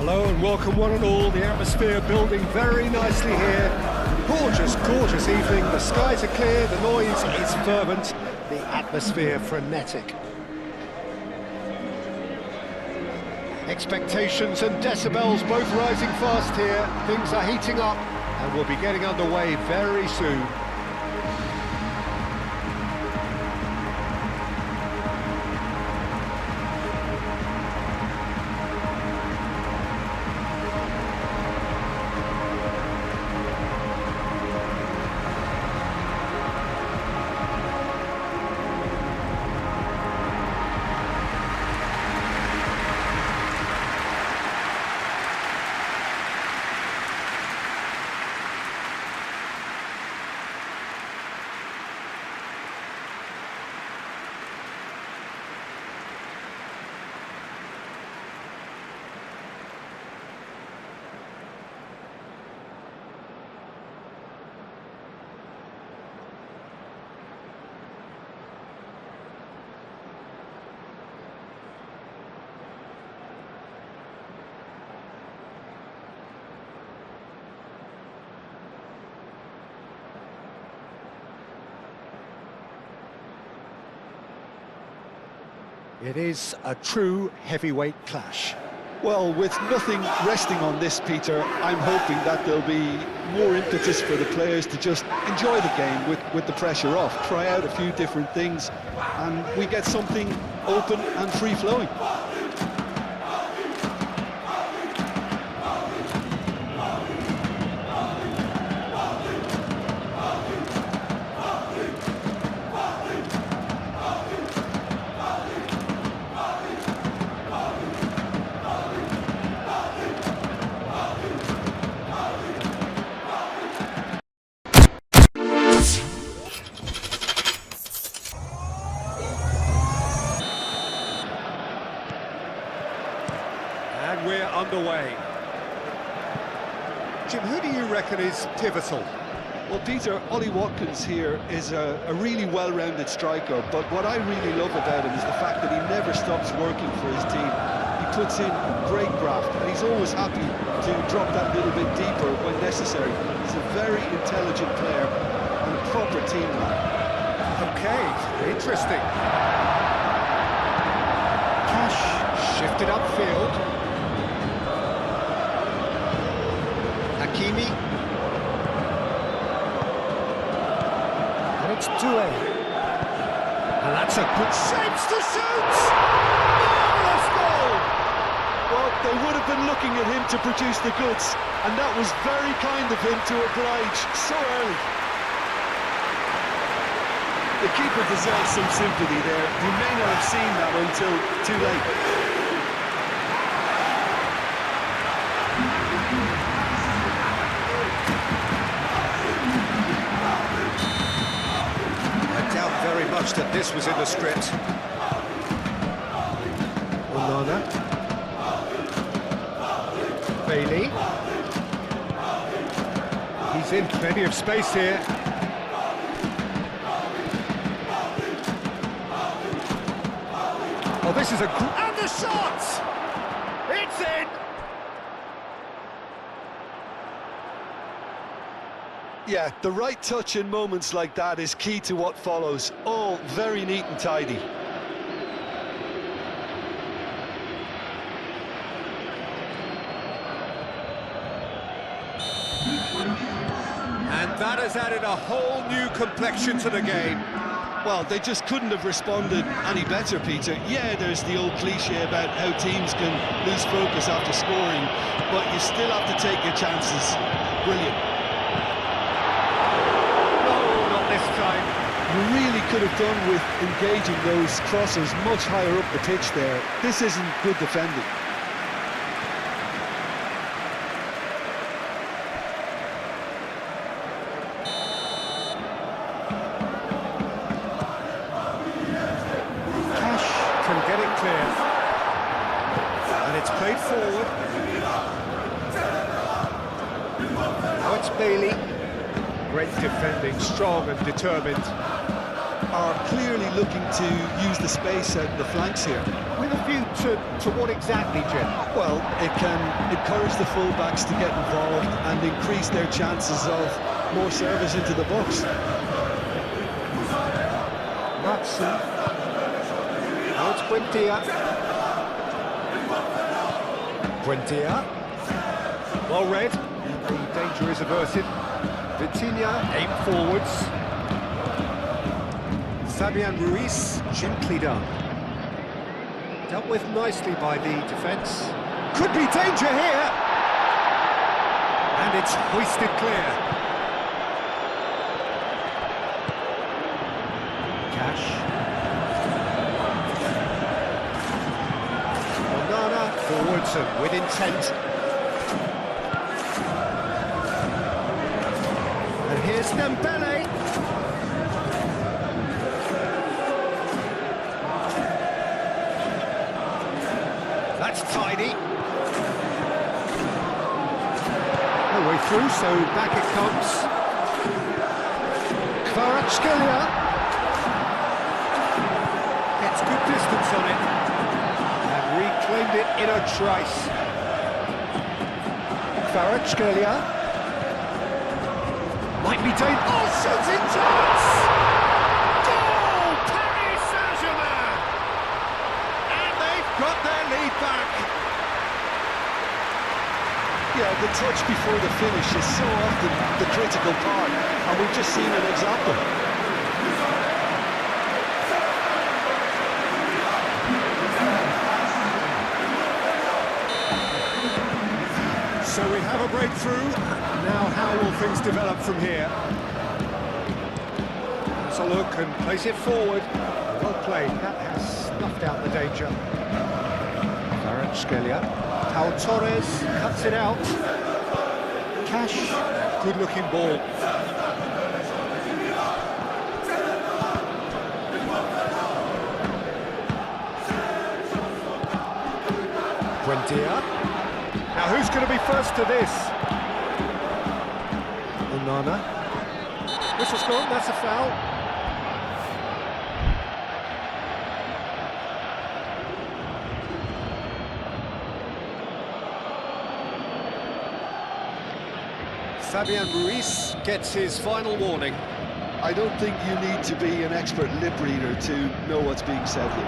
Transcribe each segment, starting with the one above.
Hello and welcome one and all. The atmosphere building very nicely here. Gorgeous, gorgeous evening. The skies are clear, the noise is fervent, the atmosphere frenetic. Expectations and decibels both rising fast here. Things are heating up and we'll be getting underway very soon. It is a true heavyweight clash. Well, with nothing resting on this, Peter, I'm hoping that there'll be more impetus for the players to just enjoy the game with the pressure off, try out a few different things, and we get something open and free-flowing. And we're underway. Jim, who do you reckon is pivotal? Well, Peter, Ollie Watkins here is a really well-rounded striker, but what I really love about him is the fact that he never stops working for his team. He puts in great graft, and he's always happy to drop that little bit deeper when necessary. He's a very intelligent player and a proper team man. Okay, interesting. Cash shifted upfield. Hakimi. And it's Doué. And that's a good shapes to shoot! Marvellous goal! Well, they would have been looking at him to produce the goods, and that was very kind of him to oblige so early. The keeper deserves some sympathy there. He may not have seen that until too late. Very much that this was in the script. Onana. Bailey. He's in plenty of space here. Oh, this is and the shot! It's in! Yeah, the right touch in moments like that is key to what follows. All very neat and tidy. And that has added a whole new complexion to the game. Well, they just couldn't have responded any better, Peter. Yeah, there's the old cliche about how teams can lose focus after scoring, but you still have to take your chances. Brilliant. You really could have done with engaging those crosses much higher up the pitch there. This isn't good defending. Cash can get it clear. And it's played forward. Now it's Bailey. Great defending, strong and determined. are clearly looking to use the space out in the flanks here. With a view to what exactly, Jim? Well, it can encourage the full-backs to get involved and increase their chances of more service into the box. Matson. Now it's Buendia. Buendia. Well read. The danger is averted. Vitinha aim forwards. Fabian Ruiz, gently done. Dealt with nicely by the defence. Could be danger here! And it's hoisted clear. Cash. Onana forwards and with intent. And here's Dembele. That's tidy. No way through, so back it comes. Kvaratskhelia gets good distance on it and reclaimed it in a trice. Kvaratskhelia might be taken. Oh, shoots in chance! Goal! Paris Saint-Germain! And they've got their lead back. Yeah, the touch before the finish is so often the critical part, and we've just seen an example. So we have a breakthrough. Now how will things develop from here? Let's a look and place it forward. Well played. That has snuffed out the danger. Kvaratskhelia. Pau Torres cuts it out. Cash. Good looking ball. Buendia. Now who's going to be first to this? Onana. Whistle's gone, that's a foul. Fabian Ruiz gets his final warning. I don't think you need to be an expert lip reader to know what's being said here.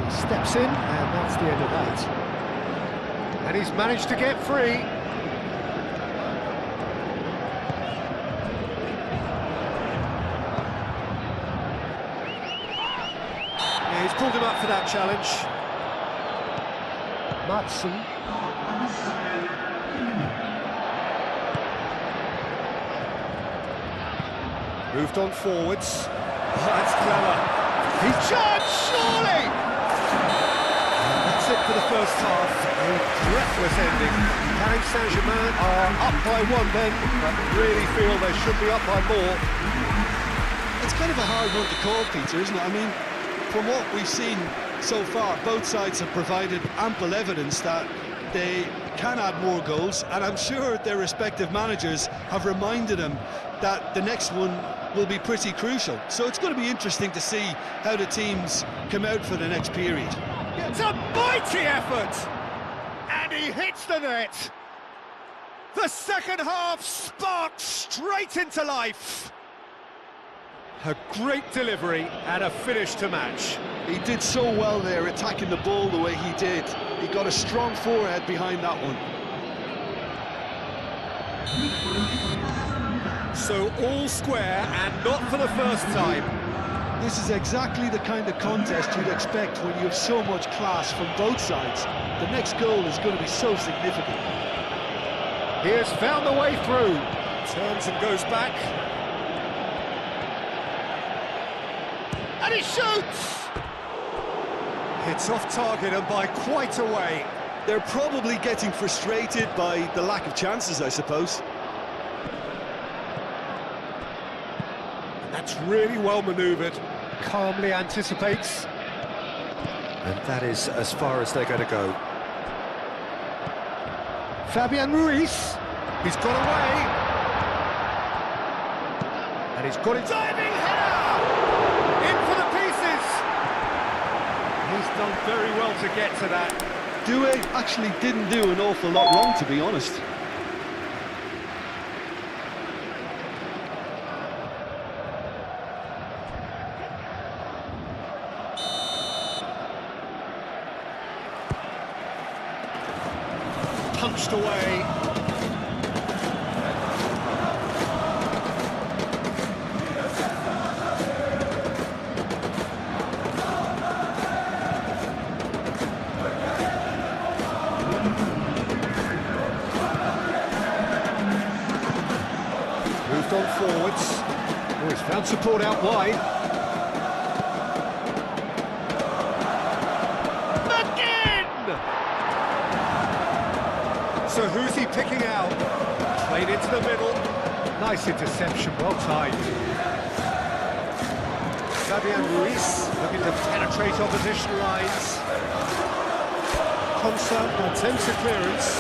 Steps in, and that's the end of that. And he's managed to get free. Yeah, he's pulled him up for that challenge. Matson. Moved on forwards. Oh, that's clever. He's charged, surely! That's it for the first half. A breathless ending. Paris Saint-Germain are up by one then, but really feel they should be up by more. It's kind of a hard one to call, Peter, isn't it? I mean, from what we've seen so far, both sides have provided ample evidence that they can add more goals, and I'm sure their respective managers have reminded them that the next one will be pretty crucial. So it's going to be interesting to see how the teams come out for the next period. It's a mighty effort! And he hits the net! The second half sparks straight into life! A great delivery and a finish to match. He did so well there, attacking the ball the way he did. He got a strong forehead behind that one. So all square, and not for the first time. This is exactly the kind of contest you'd expect when you have so much class from both sides. The next goal is going to be so significant. He has found the way through. Turns and goes back. And he shoots! It's off target and by quite a way. They're probably getting frustrated by the lack of chances, I suppose. That's really well manoeuvred. Calmly anticipates. And that is as far as they're going to go. Fabian Ruiz. He's got away. And he's got it. Diving header! In for the pieces! He's done very well to get to that. Doué actually didn't do an awful lot wrong, to be honest. Punched away. Moved on forwards. Oh, he's found support out wide. So who's he picking out? Played into the middle. Nice interception, well timed. Fabian Ruiz looking to penetrate opposition lines. Konsa attempts a clearance.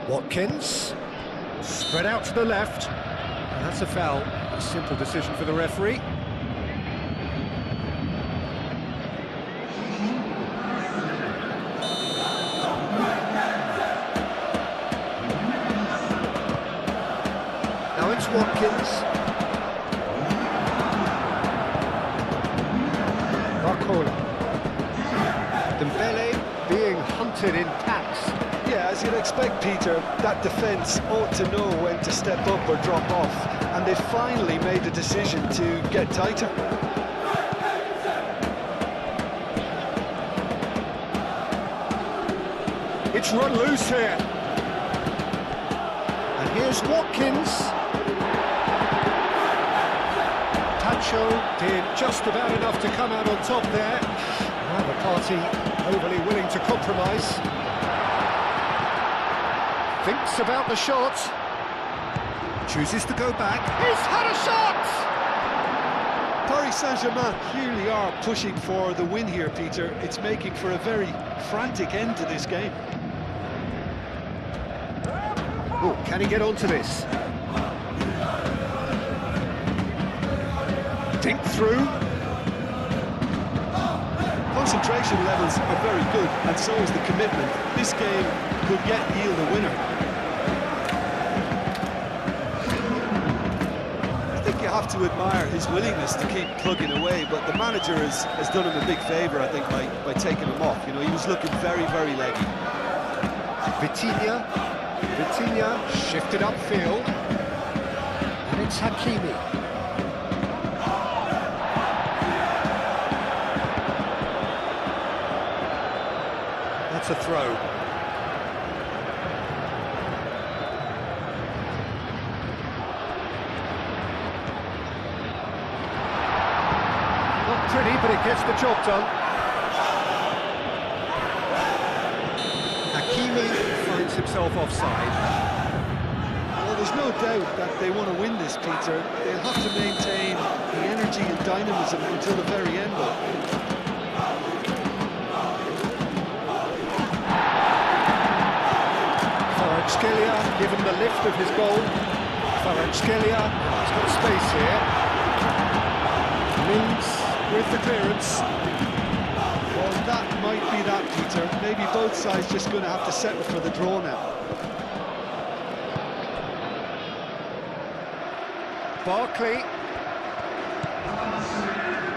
Watkins, spread out to the left, and that's a foul. A simple decision for the referee. Now it's Watkins. Barcola. Dembele being hunted in packs. Yeah, as you'd expect, Peter, that defence ought to know when to step up or drop off, and they finally made the decision to get tighter. It's run loose here. And here's Watkins. Tacho did just about enough to come out on top there. Neither party overly willing to compromise. Thinks about the shot, chooses to go back. He's had a shot! Paris Saint-Germain clearly are pushing for the win here, Peter. It's making for a very frantic end to this game. Oh, can he get onto this? Dink through. Concentration levels are very good, and so is the commitment. This game could yield a winner. I think you have to admire his willingness to keep plugging away, but the manager has done him a big favour, I think, by taking him off. You know, he was looking very, very leggy. Vitinha shifted upfield, and it's Hakimi. That's a throw. Not pretty, but it gets the job done. Hakimi finds himself offside. Well, there's no doubt that they want to win this, Peter. They'll have to maintain the energy and dynamism until the very end, though. Kvaratskhelia given the lift of his goal. Kvaratskhelia has got space here. Mings with the clearance. Well, that might be that, Peter. Maybe both sides just going to have to settle for the draw now. Barkley.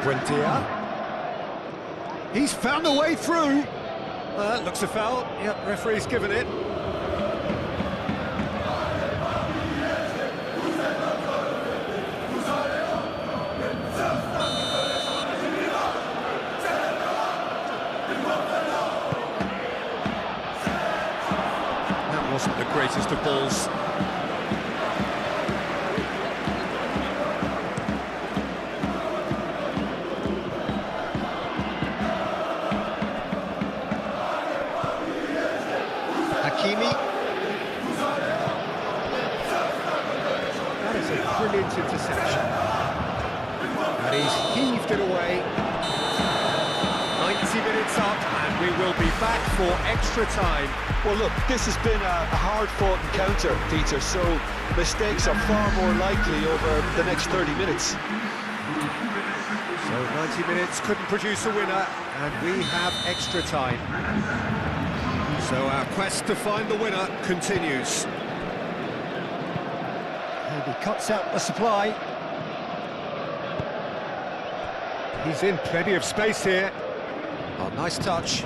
Buendia. He's found a way through. Looks a foul. Yep, referee's given it. Wasn't the greatest of balls. Hakimi. That is a brilliant interception. And he's heaved it away. 90 minutes up, and we will be back for extra time. Well, look, this has been a hard-fought encounter, Peter, so mistakes are far more likely over the next 30 minutes. So 90 minutes couldn't produce a winner, and we have extra time. So our quest to find the winner continues. And he cuts out the supply. He's in plenty of space here. Oh, nice touch.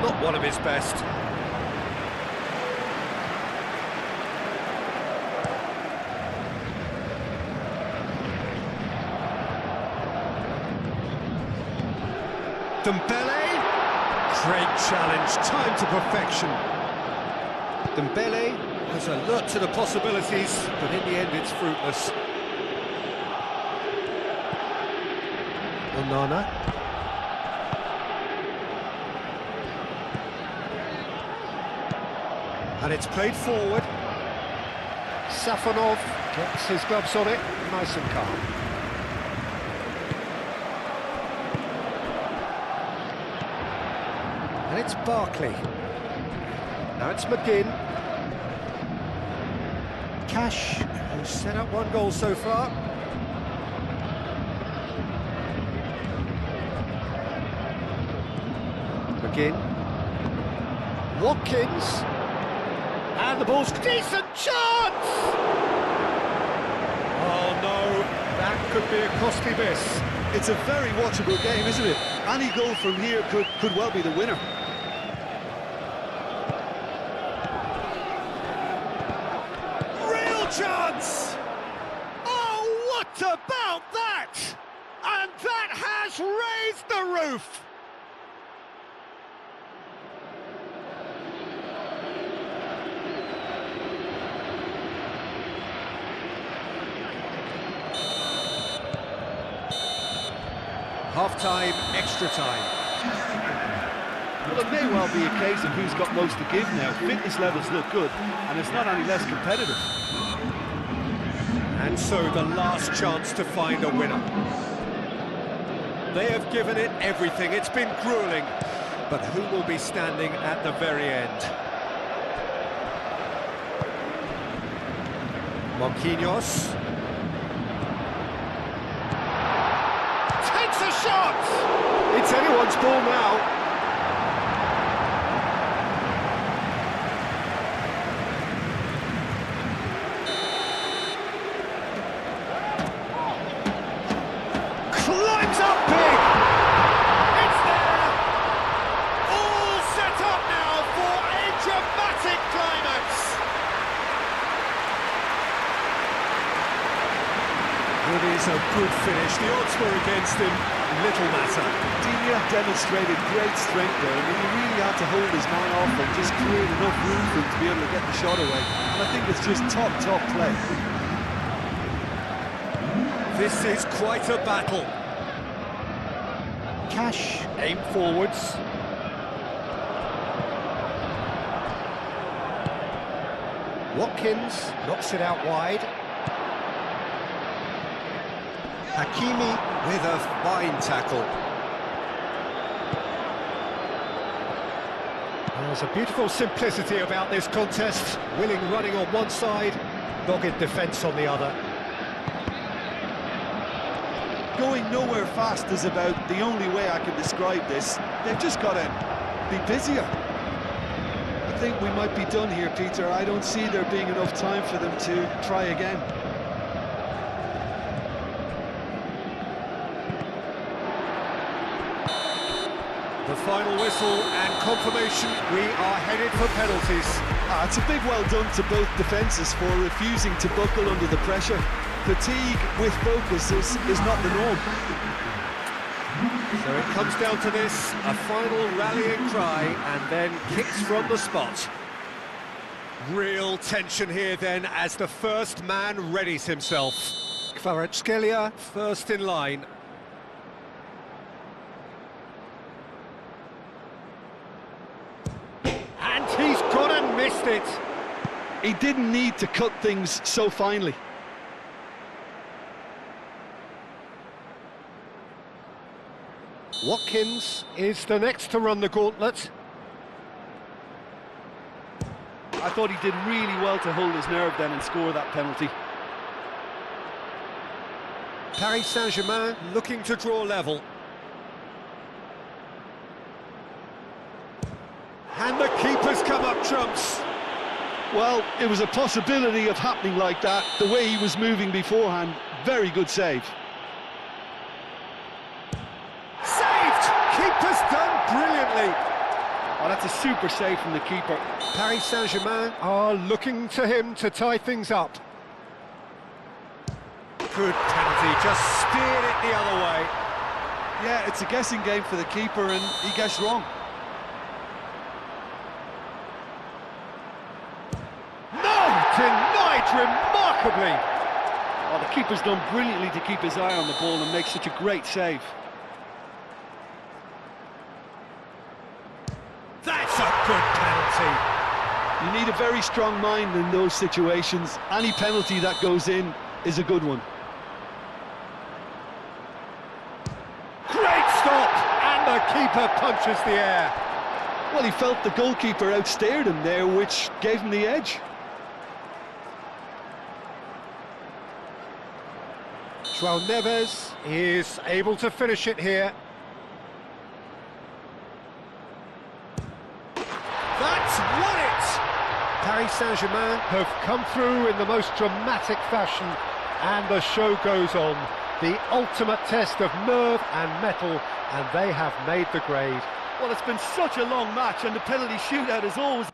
Not one of his best. Dembele. Great challenge, time to perfection. Dembele has alert to the possibilities, but in the end it's fruitless. Onana. And it's played forward. Safonov gets his gloves on it, nice and calm. And it's Barkley. Now it's McGinn. Cash, who's set up one goal so far. McGinn. Watkins. And the ball's decent chance! Oh no, that could be a costly miss. It's a very watchable game, isn't it? Any goal from here could well be the winner. Real chance! Oh, what about that? And that has raised the roof! Half-time, extra time. Well, it may well be a case of who's got most to give now. Fitness levels look good, and it's not any less competitive. And so the last chance to find a winner. They have given it everything. It's been grueling. But who will be standing at the very end? Marquinhos. Takes a shot! It's anyone's ball now. Climbs up big! It's there! All set up now for a dramatic climax! It is a good finish. The odds were against him. Little matter. Dia demonstrated great strength there. I mean, he really had to hold his man off and just create enough room for him to be able to get the shot away. And I think it's just top play. This is quite a battle. Cash, aim forwards. Watkins knocks it out wide. Hakimi with a fine tackle. There's a beautiful simplicity about this contest. Willing running on one side, dogged defence on the other. Going nowhere fast is about the only way I can describe this. They've just got to be busier. I think we might be done here, Peter. I don't see there being enough time for them to try again. The final whistle and confirmation, we are headed for penalties. It's a big well done to both defences for refusing to buckle under the pressure. Fatigue with focus is not the norm. So it comes down to this, a final rallying cry and then kicks from the spot. Real tension here then as the first man readies himself. Kvaratskhelia first in line. missed it. He didn't need to cut things so finely. Watkins is the next to run the gauntlet. I thought he did really well to hold his nerve then and score that penalty. Paris Saint-Germain looking to draw level. And the keeper's come up trumps. Well, it was a possibility of happening like that, the way he was moving beforehand. Very good save. Saved! Keeper's done brilliantly. Oh, that's a super save from the keeper. Paris Saint-Germain are looking to him to tie things up. Good penalty, just steered it the other way. Yeah, it's a guessing game for the keeper and he guessed wrong. No! Denied remarkably! Oh, the keeper's done brilliantly to keep his eye on the ball and make such a great save. That's a good penalty. You need a very strong mind in those situations. Any penalty that goes in is a good one. Great stop! And the keeper punches the air. Well, he felt the goalkeeper outstared him there, which gave him the edge. João Neves is able to finish it here. That's won it! Paris Saint-Germain have come through in the most dramatic fashion, and the show goes on. The ultimate test of nerve and mettle, and they have made the grade. Well, it's been such a long match, and the penalty shootout is always...